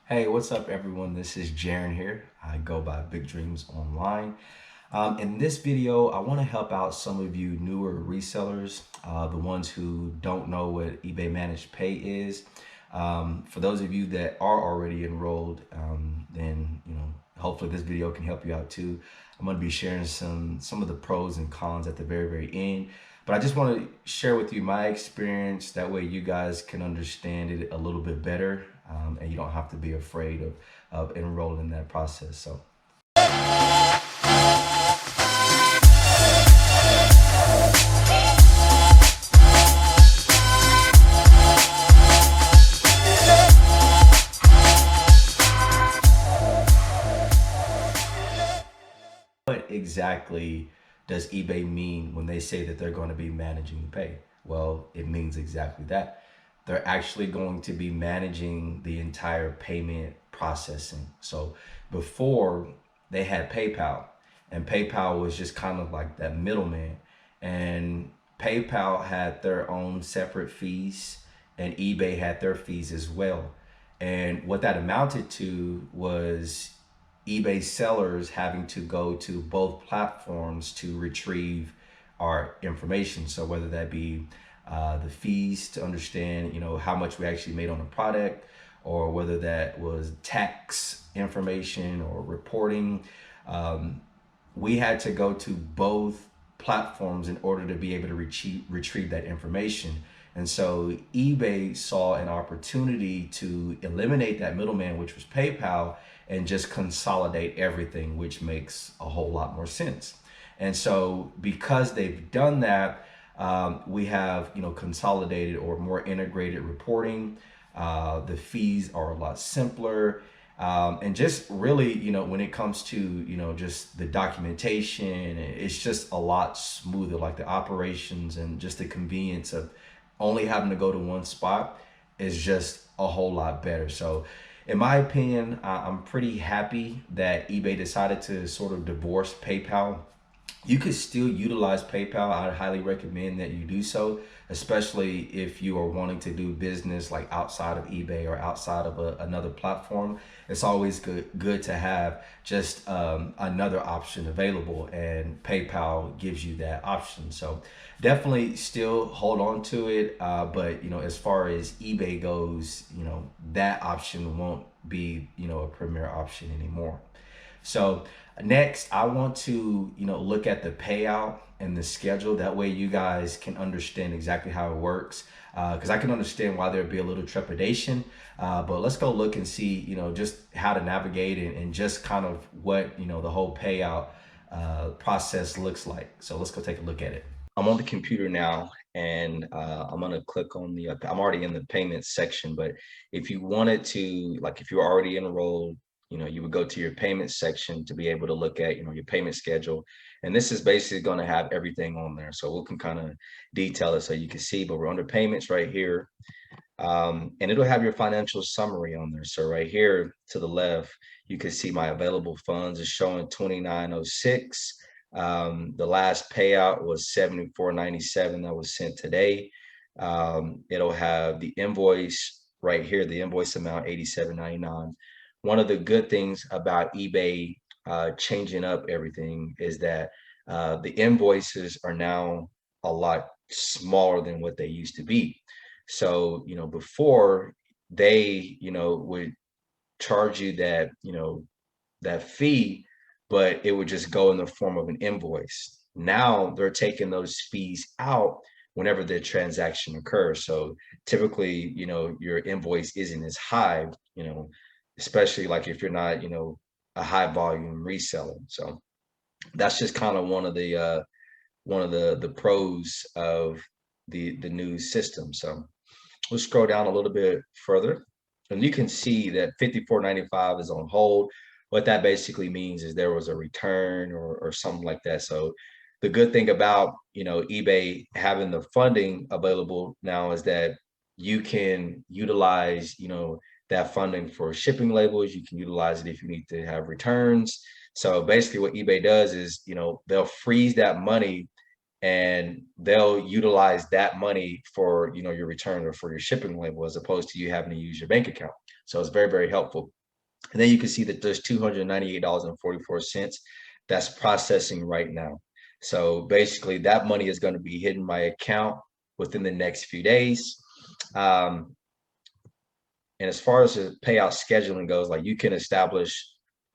Hey, what's up, everyone? This is Jaren here. I go by Big Dreams Online. In this video, I want to help out some of you newer resellers, the ones who don't know what eBay Managed Pay is. For those of you that are already enrolled, then hopefully this video can help you out too. I'm going to be sharing some of the pros and cons at the very end. But I just want to share with you my experience. That way you guys can understand it a little bit better, and you don't have to be afraid of enrolling in that process. So what exactly does eBay mean when they say that they're going to be managing the pay? Well, it means exactly that. They're actually going to be managing the entire payment processing. So before, they had PayPal, and PayPal was just kind of like that middleman. And PayPal had their own separate fees, and eBay had their fees as well. And what that amounted to was eBay sellers having to go to both platforms to retrieve our information. So whether that be the fees to understand, how much we actually made on a product, or whether that was tax information or reporting, we had to go to both platforms in order to be able to retrieve that information. And so eBay saw an opportunity to eliminate that middleman, which was PayPal, and just consolidate everything, which makes a whole lot more sense. And so because they've done that, we have consolidated or more integrated reporting. The fees are a lot simpler. And just really, when it comes to, just the documentation, it's just a lot smoother, like the operations and just the convenience of only having to go to one spot is just a whole lot better. So in my opinion, I'm pretty happy that eBay decided to sort of divorce PayPal. You could still utilize PayPal. I highly recommend that you do so, especially if you are wanting to do business like outside of eBay or outside of another platform. It's always good to have just another option available, and PayPal gives you that option. So definitely still hold on to it. But as far as eBay goes, that option won't be a premier option anymore. So next, I want to, look at the payout and the schedule. That way you guys can understand exactly how it works. Because I can understand why there'd be a little trepidation. But let's go look and see, just how to navigate it and just kind of what, the whole payout process looks like. So let's go take a look at it. I'm on the computer now, and I'm gonna click on I'm already in the payments section, but if you wanted to, like if you're already enrolled, you would go to your payments section to be able to look at, your payment schedule. And this is basically gonna have everything on there. So we can kind of detail it so you can see, but we're under payments right here. And it'll have your financial summary on there. So right here to the left, you can see my available funds is showing 2906. The last payout was 74.97 that was sent today. It'll have the invoice right here, the invoice amount 87.99. One of the good things about eBay changing up everything is that the invoices are now a lot smaller than what they used to be. So, before they, would charge you that fee, but it would just go in the form of an invoice. Now they're taking those fees out whenever the transaction occurs. So typically, your invoice isn't as high, especially like if you're not, a high volume reseller. So that's just kind of one of the pros of the new system. So we'll scroll down a little bit further, and you can see that 54.95 is on hold. What that basically means is there was a return or something like that. So the good thing about eBay having the funding available now is that you can utilize that funding for shipping labels. You can utilize it if you need to have returns. So basically what eBay does is they'll freeze that money, and they'll utilize that money for your return or for your shipping label, as opposed to you having to use your bank account. So it's very, very helpful. And then you can see that there's $298.44 that's processing right now. So basically that money is going to be hitting my account within the next few days. Um, and as far as the payout scheduling goes, like you can establish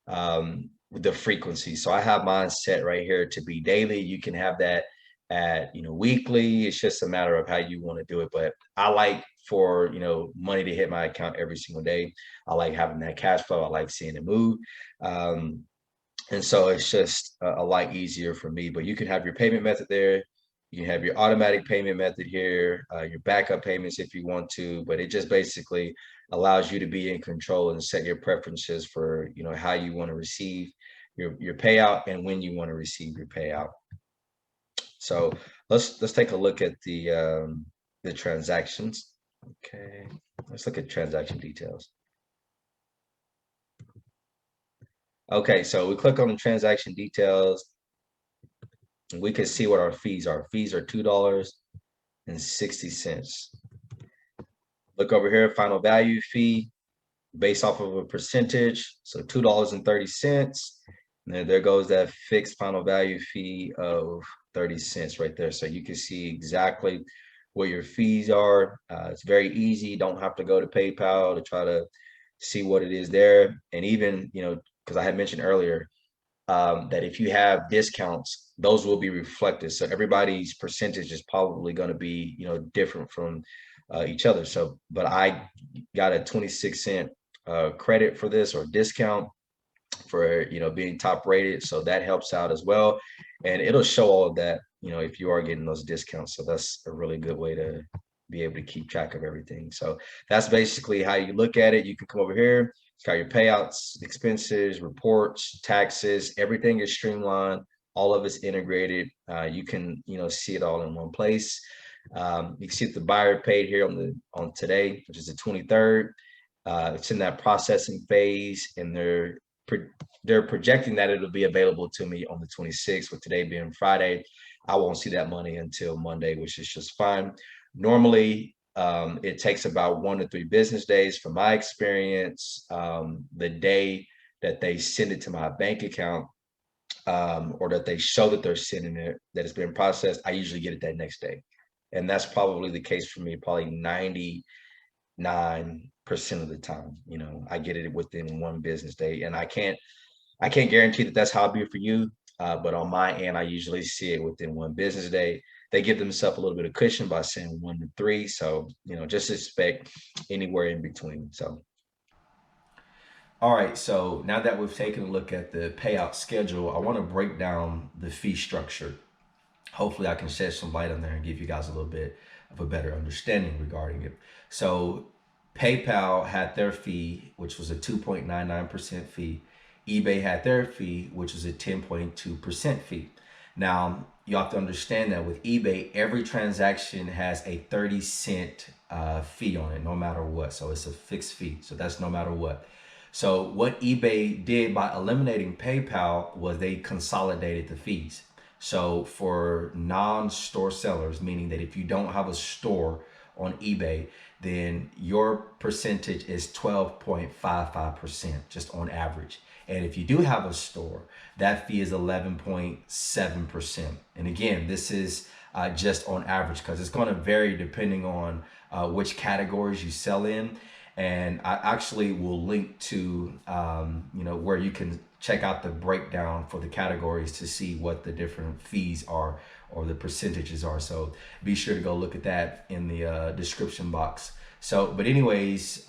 the frequency. So I have mine set right here to be daily. You can have that at, weekly. It's just a matter of how you want to do it. But I like for, money to hit my account every single day. I like having that cash flow. I like seeing it move. Um, and so it's just a lot easier for me. But you can have your payment method there. You can have your automatic payment method here, your backup payments if you want to, but it just basically allows you to be in control and set your preferences for, how you want to receive your payout and when you want to receive your payout. So let's take a look at the transactions. Okay, let's look at transaction details. Okay, so we click on the transaction details. We can see what our fees are. Fees are $2.60. Look over here, final value fee based off of a percentage. So $2.30. And there goes that fixed final value fee of 30 cents right there. So you can see exactly what your fees are. It's very easy. Don't have to go to PayPal to try to see what it is there. And even, because I had mentioned earlier, that if you have discounts, those will be reflected. So everybody's percentage is probably going to be, different from each other. So, but I got a 26 cent credit for this or discount for, being top rated. So that helps out as well. And it'll show all of that, if you are getting those discounts. So that's a really good way to be able to keep track of everything. So that's basically how you look at it. You can come over here. It's got your payouts, expenses, reports, taxes, everything is streamlined. All of it's integrated. You can, see it all in one place. You can see that the buyer paid here on today, which is the 23rd. It's in that processing phase, and they're projecting that it'll be available to me on the 26th, with today being Friday. I won't see that money until Monday, which is just fine. Normally, it takes about 1 to 3 business days from my experience. The day that they send it to my bank account, or that they show that they're sending it, that it's been processed, I usually get it that next day. And that's probably the case for me, probably 99% of the time. I get it within 1 business day, and I can't guarantee that that's how it'll be for you. But on my end, I usually see it within 1 business day. They give themselves a little bit of cushion by saying 1 to 3. So, just expect anywhere in between. So, all right. So now that we've taken a look at the payout schedule, I want to break down the fee structure. Hopefully I can shed some light on there and give you guys a little bit of a better understanding regarding it. So PayPal had their fee, which was a 2.99% fee. eBay had their fee, which was a 10.2% fee. Now, you have to understand that with eBay, every transaction has a 30 cent fee on it, no matter what. So it's a fixed fee. So that's no matter what. So what eBay did by eliminating PayPal was they consolidated the fees. So for non-store sellers, meaning that if you don't have a store on eBay, then your percentage is 12.55% just on average. And if you do have a store, that fee is 11.7%. And again, this is just on average, because it's going to vary depending on which categories you sell in. And I actually will link to where you can check out the breakdown for the categories to see what the different fees are or the percentages are. So be sure to go look at that in the description box. So, but anyways,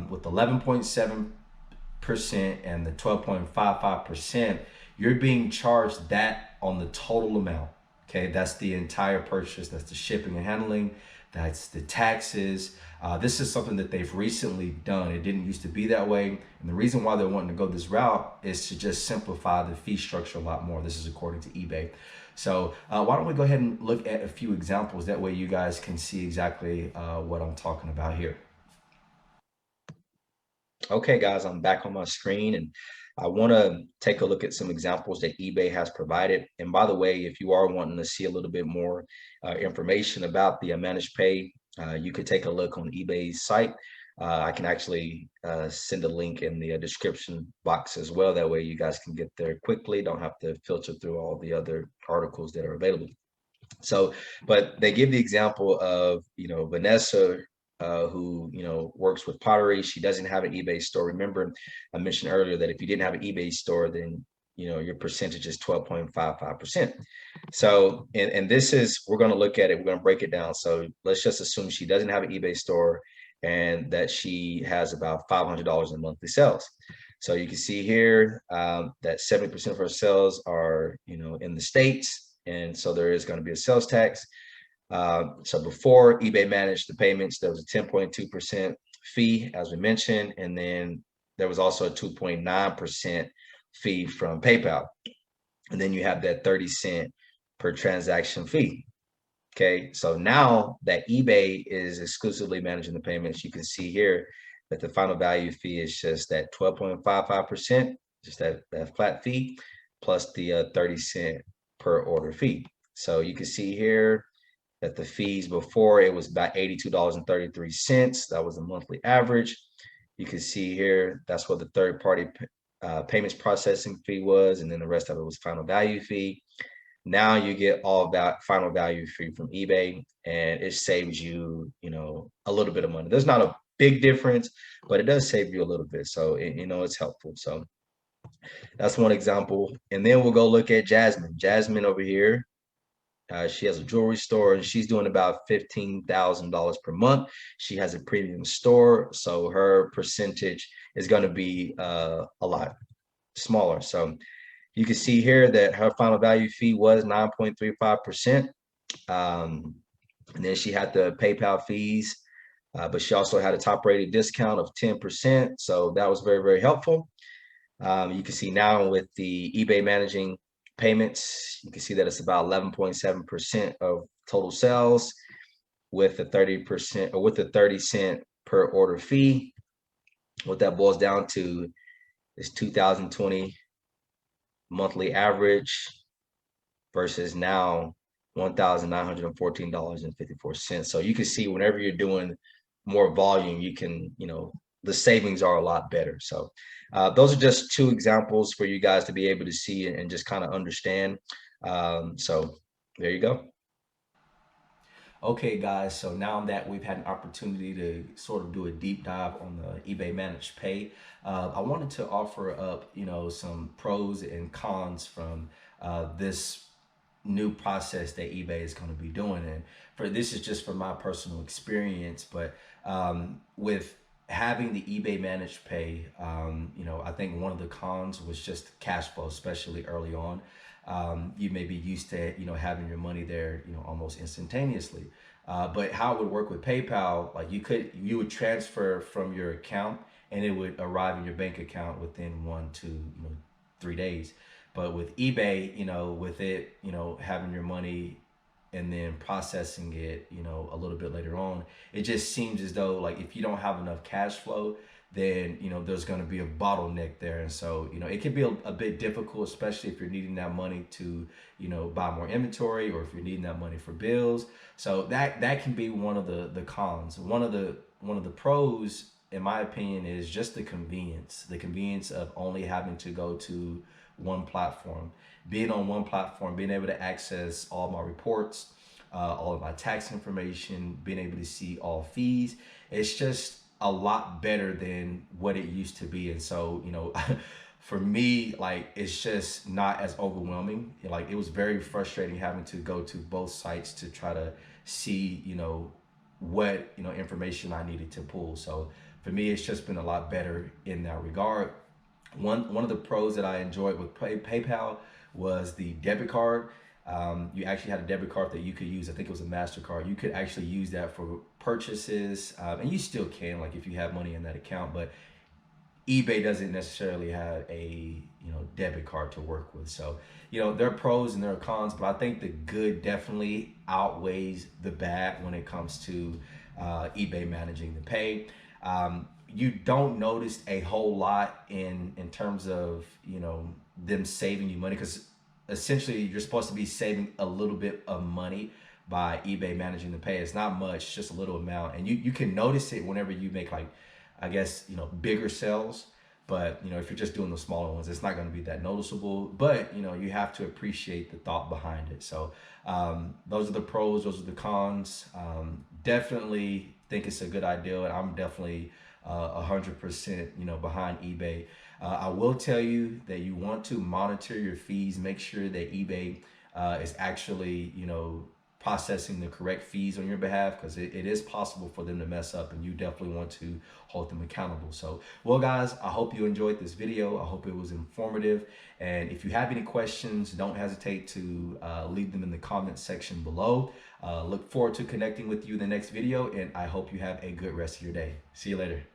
with 11.7% and the 12.55%, you're being charged that on the total amount. Okay, that's the entire purchase. That's the shipping and handling. That's the taxes. This is something that they've recently done. It didn't used to be that way. And the reason why they're wanting to go this route is to just simplify the fee structure a lot more. This is according to eBay. So why don't we go ahead and look at a few examples. That way you guys can see exactly what I'm talking about here. Okay, guys, I'm back on my screen, and I want to take a look at some examples that eBay has provided. And by the way, if you are wanting to see a little bit more information about the managed pay, you could take a look on eBay's site. I can actually send a link in the description box as well. That way you guys can get there quickly. Don't have to filter through all the other articles that are available. So, but they give the example of, Vanessa, who, works with pottery. She doesn't have an eBay store. Remember, I mentioned earlier that if you didn't have an eBay store, then, your percentage is 12.55%. So, and this is, we're going to look at it, we're going to break it down. So let's just assume she doesn't have an eBay store and that she has about $500 in monthly sales. So you can see here that 70% of her sales are, in the States. And so there is going to be a sales tax. So before eBay managed the payments, there was a 10.2% fee, as we mentioned. And then there was also a 2.9% fee from PayPal. And then you have that 30 cent per transaction fee. Okay, so now that eBay is exclusively managing the payments, you can see here that the final value fee is just that 12.55%, just that flat fee, plus the 30 cent per order fee. So you can see here that the fees before, it was about $82.33. That was the monthly average. You can see here, that's what the third party payments processing fee was, and then the rest of it was final value fee. Now you get all that final value fee from eBay, and it saves you, a little bit of money. There's not a big difference, but it does save you a little bit. So, it's helpful. So that's one example. And then we'll go look at Jasmine. Jasmine over here, she has a jewelry store and she's doing about $15,000 per month. She has a premium store, so her percentage is going to be a lot smaller. So you can see here that her final value fee was 9.35%. And then she had the PayPal fees, but she also had a top rated discount of 10%. So that was very, very helpful. You can see now with the eBay managing payments, you can see that it's about 11.7% of total sales with the 30% or with the 30 cent per order fee. What that boils down to is 2020 monthly average versus now $1,914.54. So you can see whenever you're doing more volume, you can, the savings are a lot better. So those are just two examples for you guys to be able to see and just kind of understand. So there you go. Okay, guys, so now that we've had an opportunity to sort of do a deep dive on the eBay Managed Pay, I wanted to offer up, some pros and cons from this new process that eBay is going to be doing. And for this is just from my personal experience, but with having the eBay Managed Pay, I think one of the cons was just cash flow, especially early on. You may be used to, having your money there, almost instantaneously. But how it would work with PayPal, like you would transfer from your account and it would arrive in your bank account within 1 to 3 days. But with eBay, with it, having your money and then processing it, a little bit later on, it just seems as though like if you don't have enough cash flow, then there's going to be a bottleneck there, and so it can be a bit difficult, especially if you're needing that money to buy more inventory or if you're needing that money for bills. So that can be one of the cons. One of the pros, in my opinion, is just the convenience of only having to go to one platform, being on one platform, being able to access all my reports, all of my tax information, being able to see all fees. It's just a lot better than what it used to be. And so, for me, like it's just not as overwhelming. Like it was very frustrating having to go to both sites to try to see, what information I needed to pull. So for me, it's just been a lot better in that regard. One of the pros that I enjoyed with PayPal was the debit card. You actually had a debit card that you could use. I think it was a Mastercard. You could actually use that for purchases, and you still can, like if you have money in that account. But eBay doesn't necessarily have a debit card to work with. So there are pros and there are cons, but I think the good definitely outweighs the bad when it comes to eBay managing the pay. You don't notice a whole lot in terms of them saving you money, because essentially you're supposed to be saving a little bit of money by eBay managing the pay. It's not much, just a little amount. And you can notice it whenever you make, like, I guess, bigger sales. But, if you're just doing the smaller ones, it's not going to be that noticeable. But, you have to appreciate the thought behind it. So those are the pros, those are the cons. Definitely think it's a good idea. And I'm definitely 100%, behind eBay. I will tell you that you want to monitor your fees. Make sure that eBay is actually, processing the correct fees on your behalf, because it is possible for them to mess up, and you definitely want to hold them accountable. So, well, guys, I hope you enjoyed this video. I hope it was informative. And if you have any questions, don't hesitate to leave them in the comment section below. Look forward to connecting with you in the next video, and I hope you have a good rest of your day. See you later.